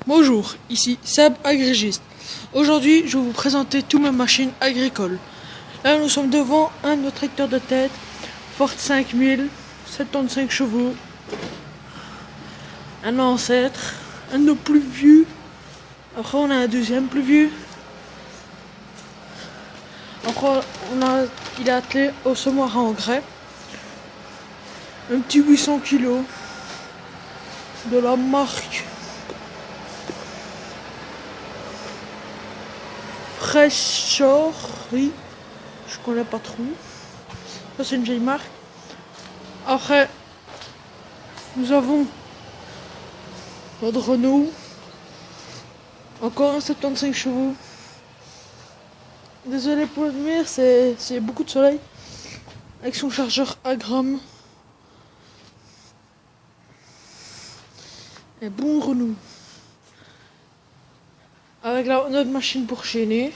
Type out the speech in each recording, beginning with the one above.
Bonjour, ici Seb, agrégiste. Aujourd'hui, je vais vous présenter toutes mes machines agricoles. Là, nous sommes devant un de nos tracteurs de tête, Ford 5000, 75 chevaux, un ancêtre, un de nos plus vieux. Après, on a un deuxième plus vieux. Après, il est attelé au semoir à engrais. Un petit 800 kg de la marque Fraîcherie, je connais pas trop. Ça, c'est une vieille marque. Après, nous avons notre Renault, encore un 75 chevaux. Désolé pour la lumière, c'est beaucoup de soleil. Avec son chargeur Agram. Un bon Renault. Avec notre machine pour chaîner.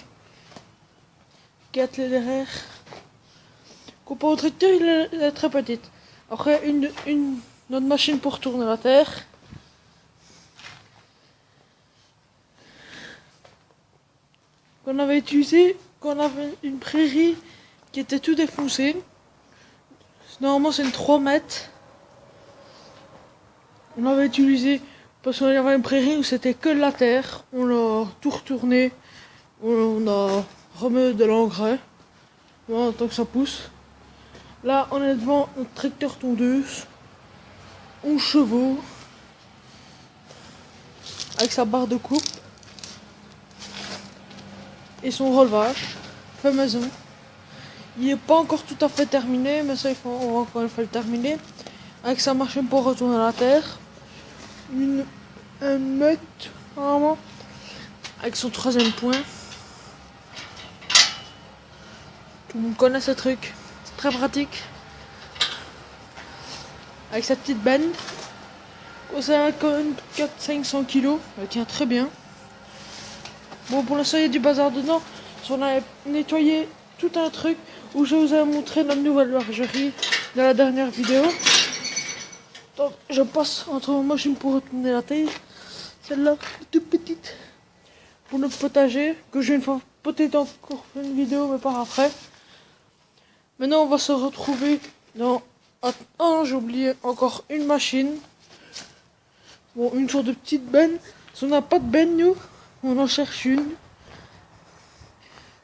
4 derrière. Comparé au tracteur, il est très petite. Après, notre machine pour tourner la terre. Qu'on avait utilisé quand on avait une prairie qui était tout défoncée. Normalement, c'est une 3 mètres. On l'avait utilisé parce qu'on avait une prairie où c'était que de la terre. On l'a tout retourné. On a remis de l'engrais. Voilà, tant que ça pousse. Là, on est devant notre tracteur tondeuse. 11 chevaux. Avec sa barre de coupe. Et son relevage. Fait maison. Il n'est pas encore tout à fait terminé, mais ça, on va encore une fois le terminer. Avec sa machine pour retourner la terre. Un mètre, normalement. Avec son troisième point. Tout le monde connaît ce truc. C'est très pratique. Avec sa petite benne. C'est un 400-500 kg. Elle tient très bien. Bon, pour l'instant, il y a du bazar dedans. On a nettoyé tout un truc où je vous ai montré notre nouvelle bergerie dans la dernière vidéo. Donc, je passe entre ma machine pour retourner la terre. Celle-là, toute petite. Pour notre potager, que j'ai une fois peut-être encore fait une vidéo, mais pas après. Maintenant, on va se retrouver dans... Ah, j'ai oublié encore une machine. Bon, une sorte de petite benne. Si on n'a pas de benne, nous, on en cherche une.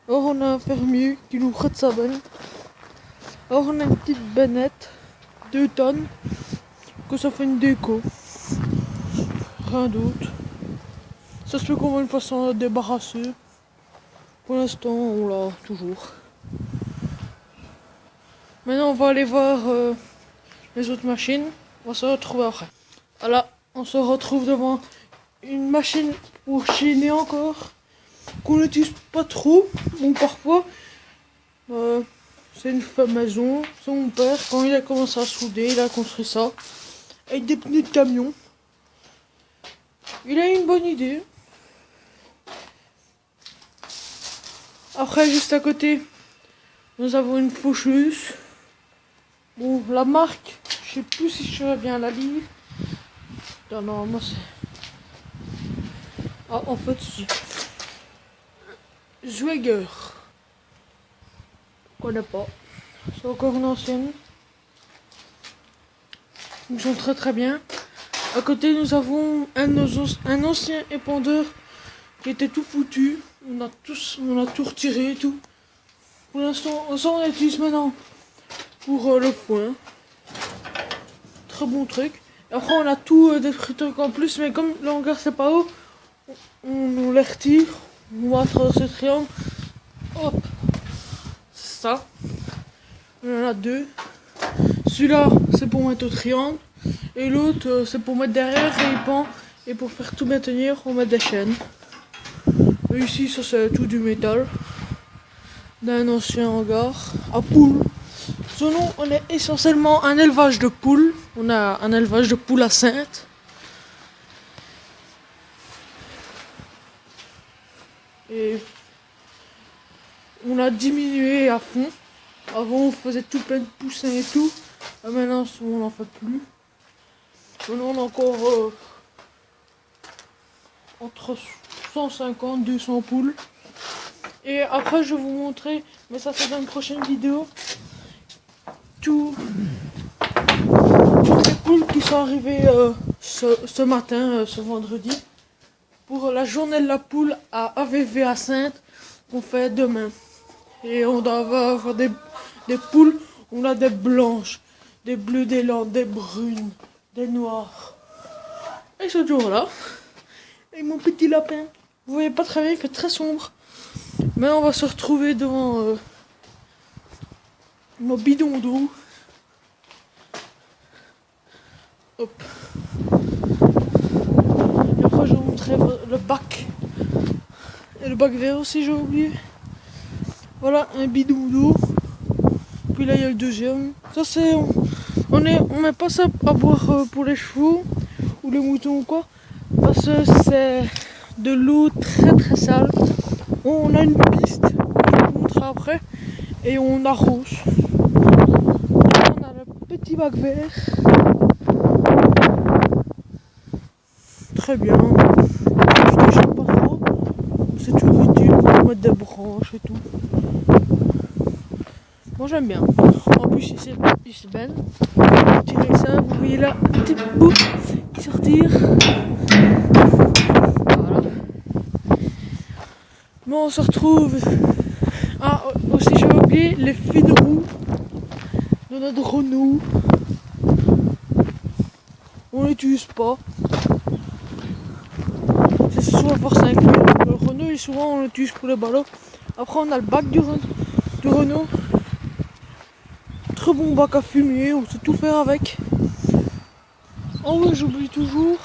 Or, on a un fermier qui nous prête sa benne. Or, on a une petite bennette, 2 tonnes, que ça fait une déco. Rien d'autre. Ça se fait qu'on va une façon de débarrasser. Pour l'instant, on l'a toujours. Maintenant, on va aller voir les autres machines. On va se retrouver après. Voilà, on se retrouve devant une machine pour chaîner encore. Qu'on n'utilise pas trop. Bon, parfois, c'est une femme maison. C'est mon père. Quand il a commencé à souder, il a construit ça. Avec des pneus de camion. Il a eu une bonne idée. Après, juste à côté, nous avons une faucheuse. Bon, la marque, je sais plus si je vais bien la lire. Non, moi c'est... Ah, en fait, c'est... Zwegger. Je connais pas. C'est encore une ancienne. Ils sont très très bien. À côté, nous avons un ancien épandeur qui était tout foutu. On a tout retiré et tout. Pour l'instant, on l'utilise maintenant pour le foin. Très bon truc. Et après, on a tout des trucs en plus, mais comme le hangar c'est pas haut, on les retire. On va travers ce triangle. Hop, c'est ça. On en a 2. Celui-là, c'est pour mettre au triangle. Et l'autre, c'est pour mettre derrière et il pend. Et pour faire tout bien tenir, on met des chaînes. Et ici, ça c'est tout du métal. D'un ancien hangar à poules. Sinon, on est essentiellement un élevage de poules. On a un élevage de poules à Sainte. Et on a diminué à fond. Avant, on faisait tout plein de poussins et tout. Et maintenant, on n'en fait plus. Maintenant, on a encore entre 150 200 poules. Et après je vais vous montrer, mais ça c'est dans une prochaine vidéo, toutes les poules qui sont arrivées ce matin, ce vendredi, pour la journée de la poule à AVV à Sainte, qu'on fait demain. Et on doit avoir des poules, on a des blanches, des bleus d'élan, des brunes, des noires. Et ce jour-là, et mon petit lapin, vous voyez pas très bien, il fait très sombre. Mais on va se retrouver devant nos bidons d'eau. Hop. Et après je vous montrerai le bac. Et le bac vert aussi, j'ai oublié. Voilà, un bidon d'eau. Puis là il y a le deuxième. Ça c'est... On met pas ça à boire pour les chevaux ou les moutons ou quoi. Parce que c'est de l'eau très très sale. On a une piste, je vais vous montrer après. Et on arrose. On a le petit bac vert. Très bien. Je déchire pas trop. C'est toujours utile pour mettre des branches et tout. Moi j'aime bien. En plus ici c'est belle. Tirer ça, vous voyez là, une petite boue qui sortir. Voilà. Bon, on se retrouve. Ah, aussi j'ai oublié les fils roux de notre Renault. On l'utilise pas. C'est souvent force inclus. Le Renault et souvent on l'utilise pour les ballots. Après on a le bac du Renault. Très bon bac à fumier, on sait tout faire avec. Oh oui, j'oublie toujours.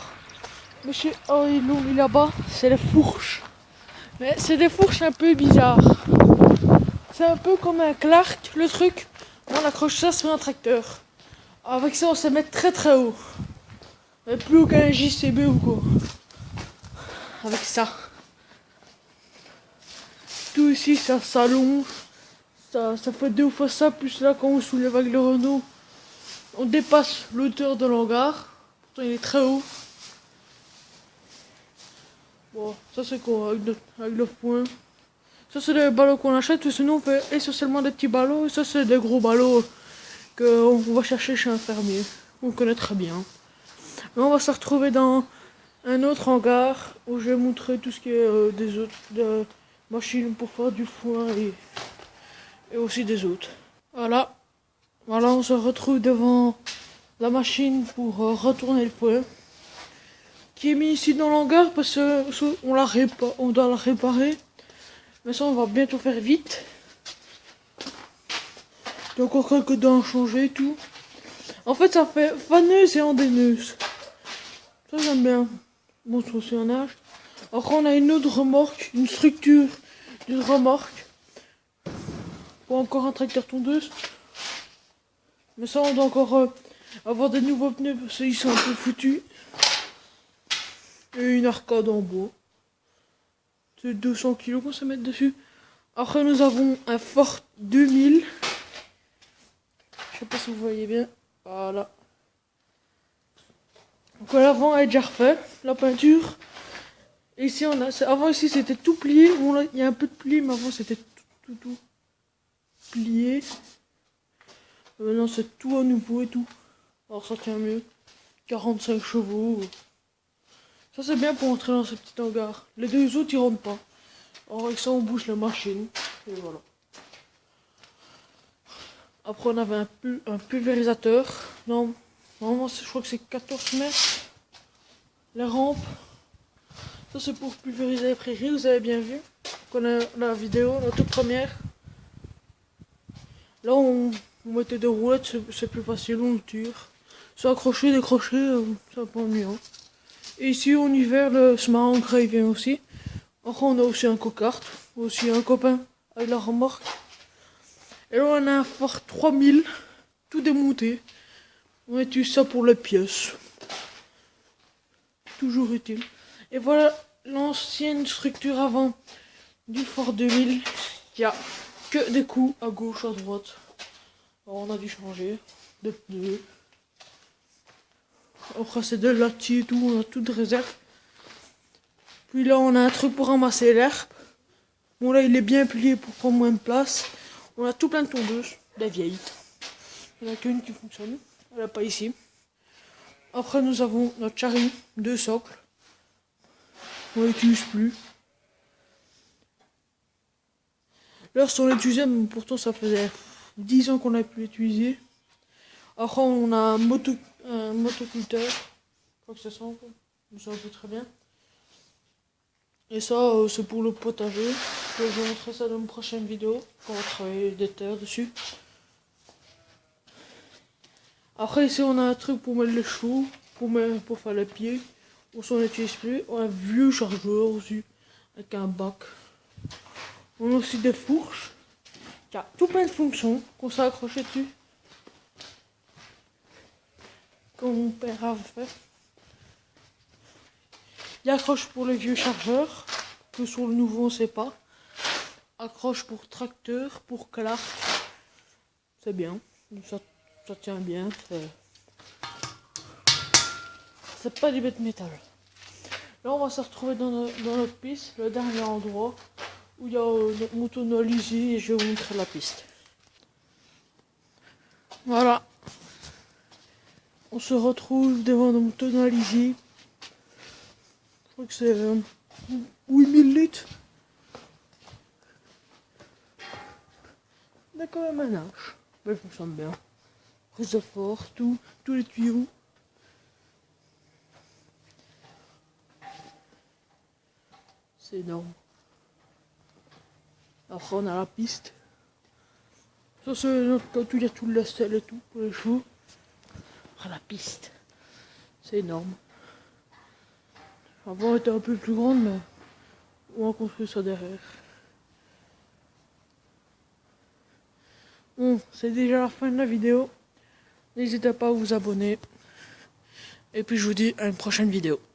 Mais oh, il est là-bas, c'est les fourches. Mais c'est des fourches un peu bizarres. C'est un peu comme un Clark, le truc. On accroche ça sur un tracteur. Avec ça, on se met très très haut. Mais plus haut qu'un JCB ou quoi. Avec ça. Tout ici, ça s'allonge. Ça fait 2 fois ça, plus là, quand on soulève avec le Renault, on dépasse l'auteur de l'hangar. Pourtant, il est très haut. Bon, ça c'est quoi, avec le point. Ça c'est les ballots qu'on achète, sinon on fait essentiellement des petits ballots. Et ça c'est des gros ballots qu'on va chercher chez un fermier. On connaît très bien. Mais on va se retrouver dans un autre hangar où je vais montrer tout ce qui est des autres machines pour faire du foin et aussi des autres. Voilà. Voilà, on se retrouve devant la machine pour retourner le foin. Qui est mis ici dans l'hangar parce qu'on doit la réparer. Mais ça, on va bientôt faire vite. Il y a encore quelques dents à changer et tout. En fait, ça fait faneuse et andaineuse. Ça, j'aime bien. Bon, ça aussi un âge. Après, on a une autre remorque, une structure d'une remorque. Pour encore un tracteur tondeuse. Mais ça, on doit encore avoir des nouveaux pneus parce qu'ils sont un peu foutus. Et une arcade en bois. C'est 200 kg qu'on se met dessus. Après, nous avons un Ford 2000. Je sais pas si vous voyez bien. Voilà. Donc l'avant est déjà refait. La peinture. Et ici, avant ici, c'était tout plié. Bon, là, il y a un peu de pli, mais avant, c'était tout plié. Maintenant, c'est tout à nouveau et tout. Alors, ça tient mieux. 45 chevaux. Ça, c'est bien pour entrer dans ce petit hangar. Les deux autres, ils rentrent pas. Alors, avec ça, on bouge la machine. Et voilà. Après, on avait un pulvérisateur. Non, normalement, je crois que c'est 14 mètres. Les rampes. Ça, c'est pour pulvériser les prairies, vous avez bien vu. On a la vidéo, la toute première. Là, on mettait des roulettes, c'est plus facile, on le tire. C'est accroché, décroché, c'est pas mieux. Hein. Et ici, en hiver, le Smart Grey vient aussi. Après, on a aussi un cocart, aussi un copain avec la remorque. Et là, on a un Ford 3000, tout démonté. On utilise ça pour les pièces. Toujours utile. Et voilà l'ancienne structure avant du Ford 2000. Il n'y a que des coups à gauche, à droite. Alors, on a dû changer de pneus. Après, c'est de l'acier et tout, on a tout de réserve. Puis là, on a un truc pour ramasser l'herbe. Bon, là, il est bien plié pour prendre moins de place. On a tout plein de tondeuses, des vieilles. Il n'y en a qu'une qui fonctionne. Elle n'est pas ici. Après, nous avons notre charrue, 2 socles. On ne l'utilise plus. Là, si on l'utilisait, mais pourtant, ça faisait 10 ans qu'on n'a pu l'utiliser. Après, on a un motoculteur. Je crois que ça sent, quoi. Ça fait très bien. Et ça, c'est pour le potager. Je vais vous montrer ça dans une prochaine vidéo. On va travailler des terres dessus. Après, ici, on a un truc pour mettre les choux, pour faire les pieds. Ou si on n'utilise plus, on a un vieux chargeur aussi, avec un bac. On a aussi des fourches. Il y a tout plein de fonctions qu'on s'est accroché dessus. Comme mon père avait fait. Il y a accroche pour les vieux chargeurs, que sur le nouveau on sait pas. Accroche pour tracteur, pour Clark. C'est bien, ça tient bien. C'est pas du bête métal. Là on va se retrouver dans notre piste, le dernier endroit où il y a notre moto Alizé et je vais vous montrer la piste. Voilà. On se retrouve devant notre moto Alizé. Je crois que c'est 8000 litres. D'accord, un manage. Elle fonctionne bien. Prise de fort, tous les tuyaux. C'est énorme. Après on a la piste. Ça c'est notre côté où il y a tout le lacet et tout pour les chevaux. Après la piste. C'est énorme. Avant elle était un peu plus grande mais on a construit ça derrière. Bon, c'est déjà la fin de la vidéo. N'hésitez pas à vous abonner. Et puis je vous dis à une prochaine vidéo.